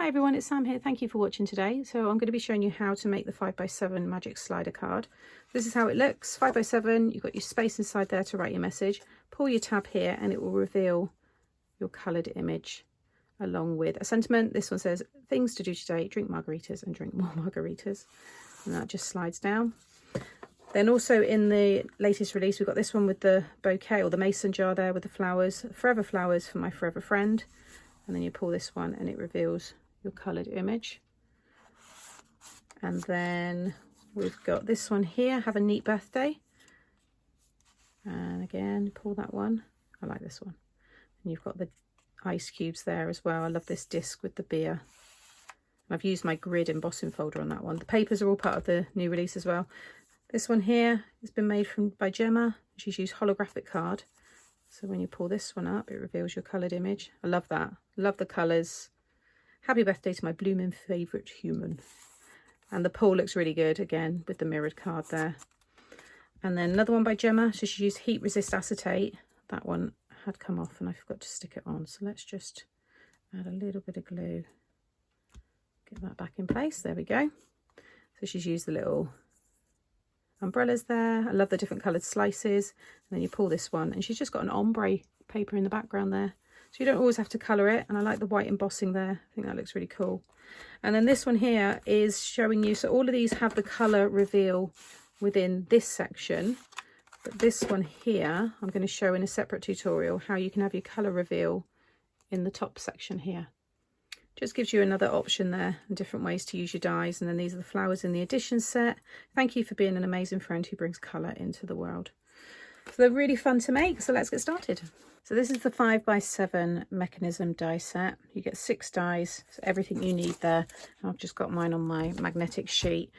Hi everyone, it's Sam here. Thank you for watching today. So I'm going to be showing you how to make the 5x7 magic slider card. This is how it looks. 5x7, you've got your space inside there to write your message. Pull your tab here and it will reveal your coloured image along with a sentiment. This one says, things to do today, drink margaritas and drink more margaritas. And that just slides down. Then also in the latest release, we've got this one with the bouquet or the mason jar there with the flowers. Forever flowers for my forever friend. And then you pull this one and it reveals your coloured image. And then we've got this one here, have a neat birthday. And again, pull that one. I like this one. And you've got the ice cubes there as well. I love this disc with the beer. I've used my grid embossing folder on that one. The papers are all part of the new release as well. This one here has been made by Gemma. She's used holographic card. So when you pull this one up, it reveals your coloured image. I love that. Love the colours. Happy birthday to my blooming favourite human. And the pull looks really good, again, with the mirrored card there. And then another one by Gemma. So she used heat resist acetate. That one had come off and I forgot to stick it on. So let's just add a little bit of glue. Get that back in place. There we go. So she's used the little umbrellas there. I love the different coloured slices. And then you pull this one and she's just got an ombre paper in the background there. So you don't always have to colour it. And I like the white embossing there. I think that looks really cool. And then this one here is showing you, so all of these have the colour reveal within this section. But this one here, I'm going to show in a separate tutorial how you can have your colour reveal in the top section here. Just gives you another option there and different ways to use your dies. And then these are the flowers in the edition set. Thank you for being an amazing friend who brings colour into the world. So they're really fun to make. So let's get started. So this is the 5x7 mechanism die set. You get 6 dies, so everything you need there. I've just got mine on my magnetic sheet.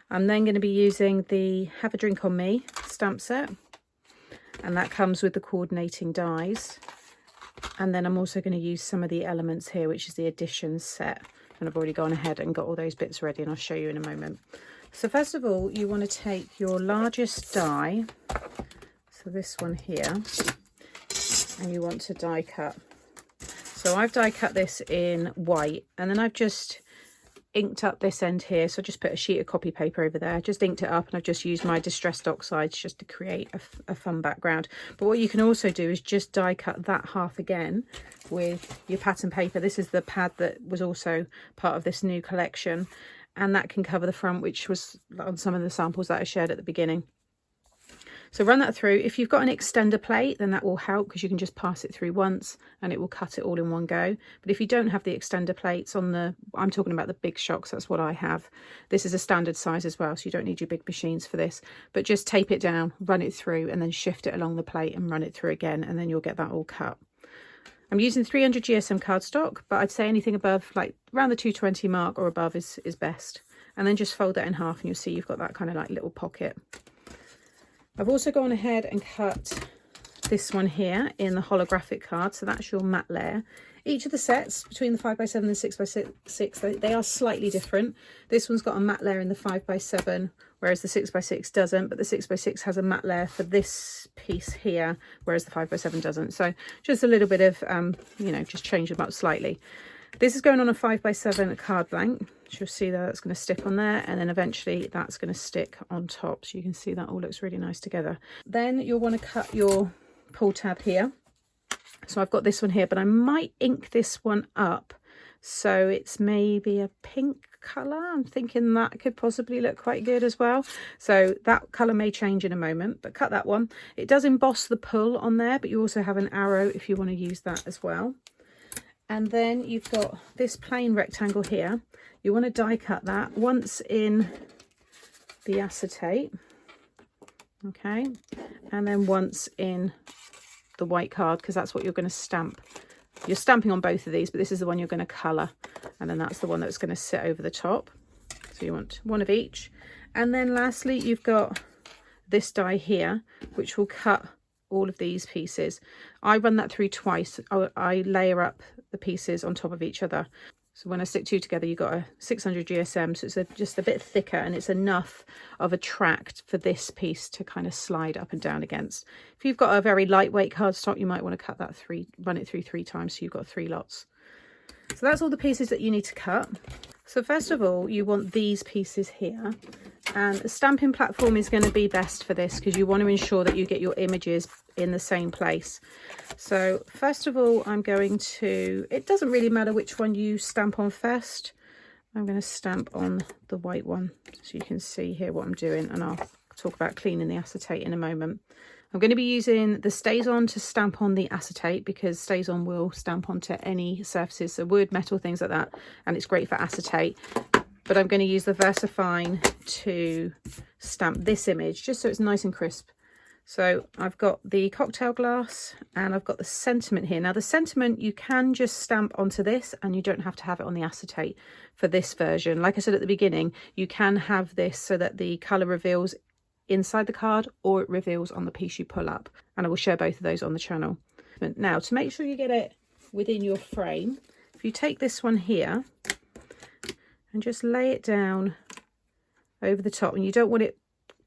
I'm then going to be using the Have a Drink on Me stamp set. And that comes with the coordinating dies. And then I'm also going to use some of the elements here, which is the additions set. And I've already gone ahead and got all those bits ready and I'll show you in a moment. So first of all, you want to take your largest die. So this one here. And you want to die cut. So I've die cut this in white and then I've just inked up this end here. So I just put a sheet of copy paper over there, just inked it up, and I've just used my distressed oxides just to create a fun background. But what you can also do is just die cut that half again with your pattern paper. This is the pad that was also part of this new collection, and that can cover the front, which was on some of the samples that I shared at the beginning. So run that through. If you've got an extender plate, then that will help because you can just pass it through once and it will cut it all in one go. But if you don't have the extender plates on the, I'm talking about the big shocks, that's what I have. This is a standard size as well, so you don't need your big machines for this. But just tape it down, run it through, and then shift it along the plate and run it through again, and then you'll get that all cut. I'm using 300 GSM cardstock, but I'd say anything above, like around the 220 mark or above is best. And then just fold that in half and you'll see you've got that kind of like little pocket. I've also gone ahead and cut this one here in the holographic card, so that's your matte layer. Each of the sets between the 5x7 and the 6x6, they are slightly different. This one's got a matte layer in the 5x7, whereas the 6x6 doesn't, but the 6x6 has a matte layer for this piece here, whereas the 5x7 doesn't. So just a little bit of, you know, just change them up slightly. This is going on a 5x7 card blank. You'll see that that's going to stick on there, and then eventually that's going to stick on top. So you can see that all looks really nice together. Then you'll want to cut your pull tab here. So I've got this one here, but I might ink this one up so it's maybe a pink colour. I'm thinking that could possibly look quite good as well. So that colour may change in a moment, but cut that one. It does emboss the pull on there, but you also have an arrow if you want to use that as well. And then you've got this plain rectangle here. You want to die cut that once in the acetate, okay, and then once in the white card, because that's what you're going to stamp. You're stamping on both of these, but this is the one you're going to colour, and then that's the one that's going to sit over the top. So you want one of each. And then lastly, you've got this die here, which will cut all of these pieces. I run that through twice. I layer up the pieces on top of each other. So when I stick two together, you've got a 600 GSM, so it's just a bit thicker, and it's enough of a tract for this piece to kind of slide up and down against. If you've got a very lightweight cardstock, you might want to cut that run it through 3 times, so you've got 3 lots. So that's all the pieces that you need to cut. So first of all, you want these pieces here, and a stamping platform is going to be best for this because you want to ensure that you get your images in the same place. So first of all, I'm going to, it doesn't really matter which one you stamp on first. I'm going to stamp on the white one so you can see here what I'm doing, and I'll talk about cleaning the acetate in a moment. I'm going to be using the Stazon to stamp on the acetate because Stazon will stamp onto any surfaces, so wood, metal, things like that, and it's great for acetate. But I'm going to use the VersaFine to stamp this image just so it's nice and crisp. So I've got the cocktail glass and I've got the sentiment here. Now the sentiment you can just stamp onto this and you don't have to have it on the acetate for this version. Like I said at the beginning, you can have this so that the colour reveals inside the card or it reveals on the piece you pull up, and I will share both of those on the channel. But now to make sure you get it within your frame, if you take this one here and just lay it down over the top, and you don't want it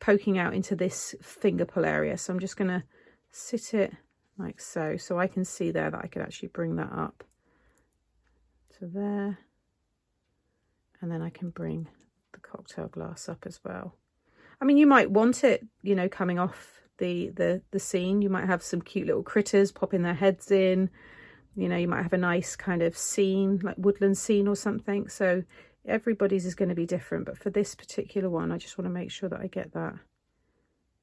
poking out into this finger pull area, so I'm just going to sit it like so, so I can see there that I could actually bring that up to there, and then I can bring the cocktail glass up as well. I mean, you might want it, you know, coming off the scene. You might have some cute little critters popping their heads in. You know, you might have a nice kind of scene, like woodland scene or something. So everybody's is going to be different. But for this particular one, I just want to make sure that I get that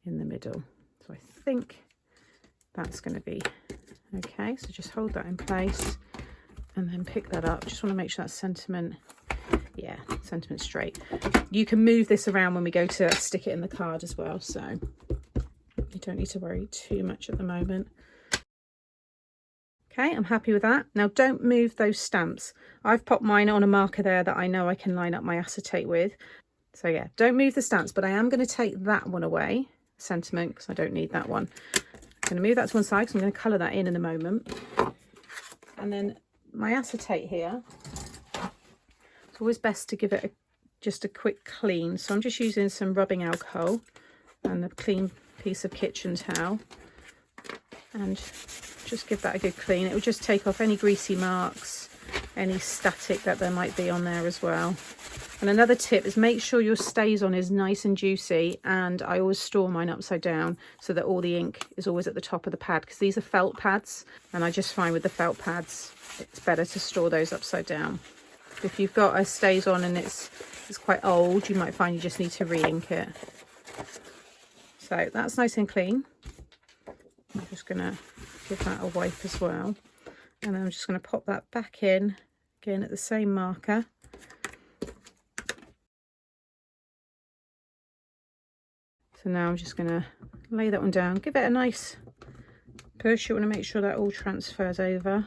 in the middle. So I think that's going to be okay. So just hold that in place and then pick that up. Just want to make sure that sentiment, yeah, sentiment straight. You can move this around when we go to stick it in the card as well, so you don't need to worry too much at the moment. Okay, I'm happy with that. Now don't move those stamps. I've popped mine on a marker there that I know I can line up my acetate with. So yeah, don't move the stamps, but I am going to take that one away, sentiment, because I don't need that one. I'm going to move that to one side because I'm going to colour that in a moment. And then my acetate here, it's always best to give it just a quick clean. So I'm just using some rubbing alcohol and a clean piece of kitchen towel and just give that a good clean. It will just take off any greasy marks, any static that there might be on there as well. And another tip is make sure your Stazon is nice and juicy, and I always store mine upside down so that all the ink is always at the top of the pad, because these are felt pads, and I just find with the felt pads it's better to store those upside down. If you've got a Stazon and it's quite old, you might find you just need to re-ink it. So that's nice and clean. I'm just going to give that a wipe as well, and then I'm just going to pop that back in again at the same marker. So now I'm just going to lay that one down, give it a nice push. You want to make sure that all transfers over.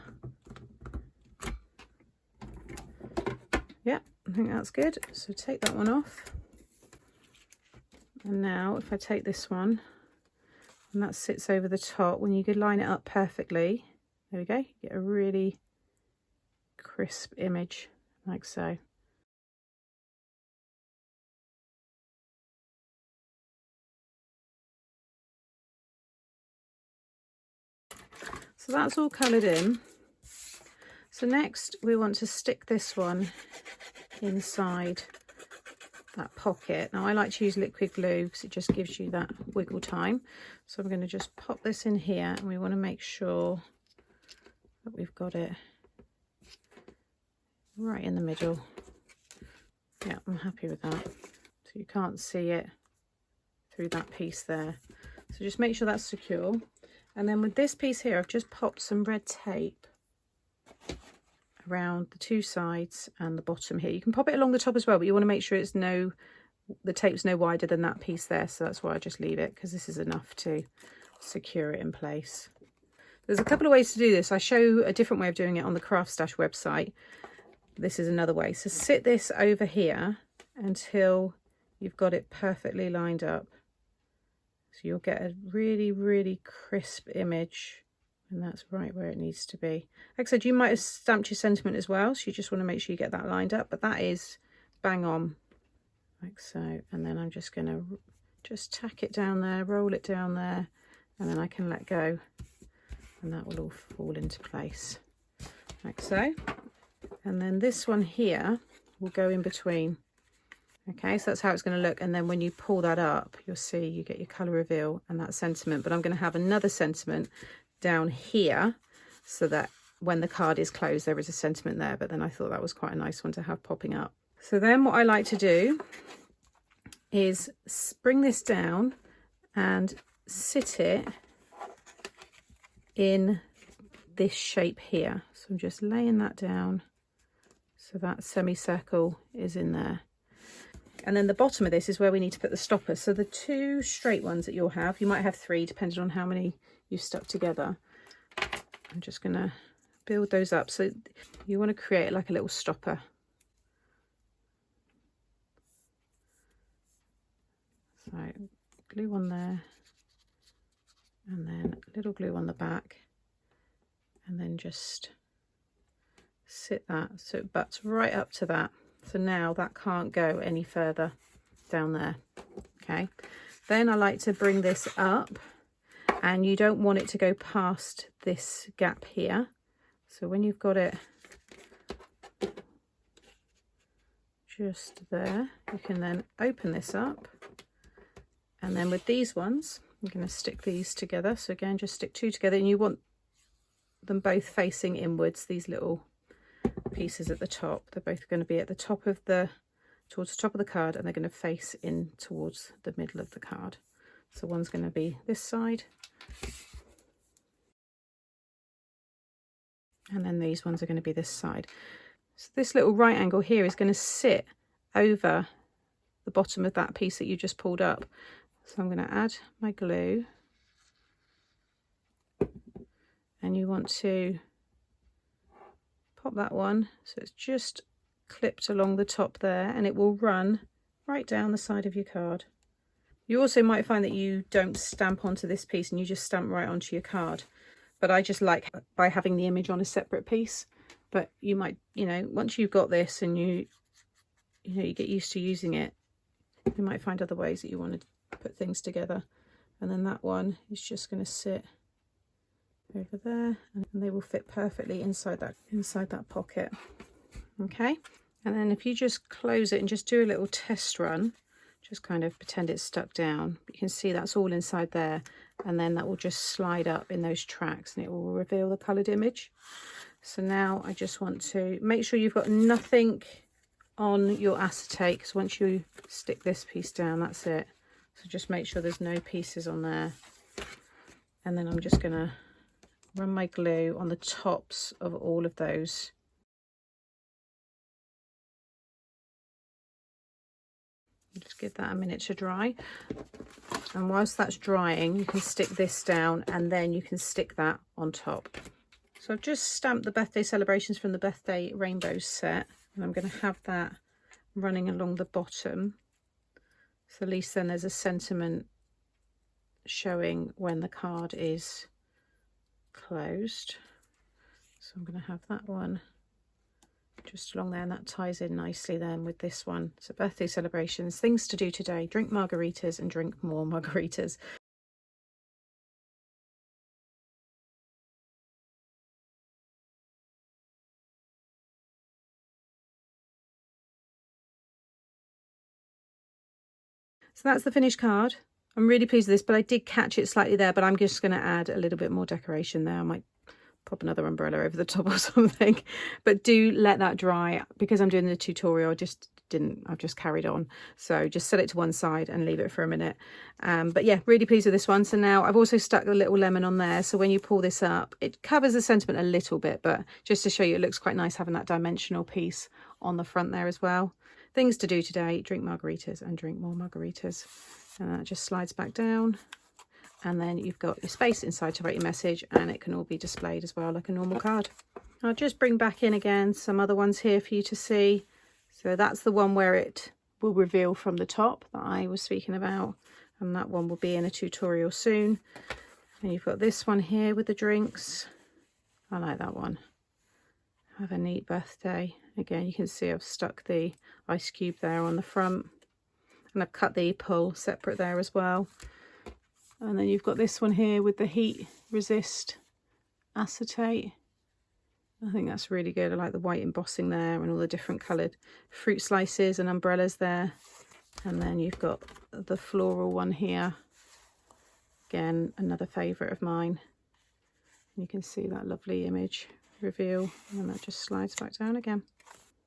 Yeah, I think that's good. So take that one off. And now if I take this one and that sits over the top, when you could line it up perfectly, there we go, you get a really crisp image like so. So that's all coloured in. So next we want to stick this one inside that pocket. Now I like to use liquid glue because it just gives you that wiggle time. So I'm going to just pop this in here, and we want to make sure that we've got it right in the middle. Yeah, I'm happy with that. So you can't see it through that piece there. So just make sure that's secure. And then with this piece here, I've just popped some red tape around the two sides and the bottom here. You can pop it along the top as well, but you want to make sure it's the tape's no wider than that piece there. So that's why I just leave it, because this is enough to secure it in place. There's a couple of ways to do this. I show a different way of doing it on the Craft Stash website. This is another way. So sit this over here until you've got it perfectly lined up. So you'll get a really, really crisp image, and that's right where it needs to be. Like I said, you might have stamped your sentiment as well, so you just want to make sure you get that lined up, but that is bang on, like so. And then I'm just going to just tack it down there, roll it down there, and then I can let go, and that will all fall into place, like so. and then this one here will go in between. Okay, so that's how it's going to look, and then when you pull that up, you'll see you get your colour reveal and that sentiment. But I'm going to have another sentiment down here so that when the card is closed there is a sentiment there, but then I thought that was quite a nice one to have popping up. So then what I like to do is bring this down and sit it in this shape here. So I'm just laying that down so that semicircle is in there. And then the bottom of this is where we need to put the stopper. So the 2 straight ones that you'll have, you might have 3 depending on how many you've stuck together. I'm just going to build those up. So you want to create like a little stopper. So glue on there, and then a little glue on the back, and then just sit that so it butts right up to that. So now that can't go any further down there. Okay, then I like to bring this up, and you don't want it to go past this gap here. So when you've got it just there, you can then open this up, and then with these ones I'm going to stick these together. So again, just stick 2 together, and you want them both facing inwards, these little pieces at the top. They're both going to be at the top of towards the top of the card, and they're going to face in towards the middle of the card. So one's going to be this side, and then these ones are going to be this side. So this little right angle here is going to sit over the bottom of that piece that you just pulled up. So I'm going to add my glue, and you want to pop that one so it's just clipped along the top there, and it will run right down the side of your card. You also might find that you don't stamp onto this piece and you just stamp right onto your card, but I just like by having the image on a separate piece. But you might, you know, once you've got this and you get used to using it, you might find other ways that you want to put things together. And then that one is just going to sit over there, and they will fit perfectly inside that pocket. Okay, and then if you just close it and just do a little test run, just kind of pretend it's stuck down, you can see that's all inside there, and then that will just slide up in those tracks and it will reveal the coloured image. So now I just want to make sure you've got nothing on your acetate, because once you stick this piece down, that's it. So just make sure there's no pieces on there, and then I'm just going to run my glue on the tops of all of those. Just give that a minute to dry, and whilst that's drying you can stick this down, and then you can stick that on top. So I've just stamped the birthday celebrations from the birthday rainbows set, and I'm going to have that running along the bottom, so at least then there's a sentiment showing when the card is closed. So I'm going to have that one just along there, and that ties in nicely then with this one. So birthday celebrations, things to do today: drink margaritas and drink more margaritas. So that's the finished card. I'm really pleased with this, but I did catch it slightly there, but I'm just going to add a little bit more decoration there. I might pop another umbrella over the top or something, but do let that dry, because I'm doing the tutorial. I've just carried on. So just set it to one side and leave it for a minute. But yeah, really pleased with this one. So now I've also stuck a little lemon on there, so when you pull this up, it covers the sentiment a little bit, but just to show you, it looks quite nice having that dimensional piece on the front there as well. Things to do today: drink margaritas and drink more margaritas. And that just slides back down, and then you've got your space inside to write your message, and it can all be displayed as well like a normal card. I'll just bring back in again some other ones here for you to see. So that's the one where it will reveal from the top that I was speaking about, and that one will be in a tutorial soon. And you've got this one here with the drinks. I like that one. Have a neat birthday. Again, you can see I've stuck the ice cube there on the front, and I've cut the pull separate there as well. And then you've got this one here with the heat resist acetate. I think that's really good. I like the white embossing there and all the different coloured fruit slices and umbrellas there. And then you've got the floral one here. Again, another favourite of mine. You can see that lovely image reveal, and that just slides back down again.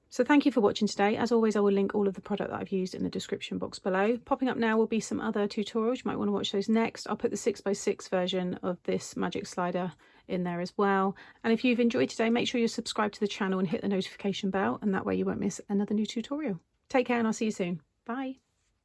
So thank you for watching today. As always, I will link all of the product that I've used in the description box below. Popping up now will be some other tutorials. You might want to watch those next. I'll put the 6x6 version of this magic slider in there as well. And if you've enjoyed today, make sure you're subscribed to the channel and hit the notification bell, and that way you won't miss another new tutorial. Take care, and I'll see you soon. Bye.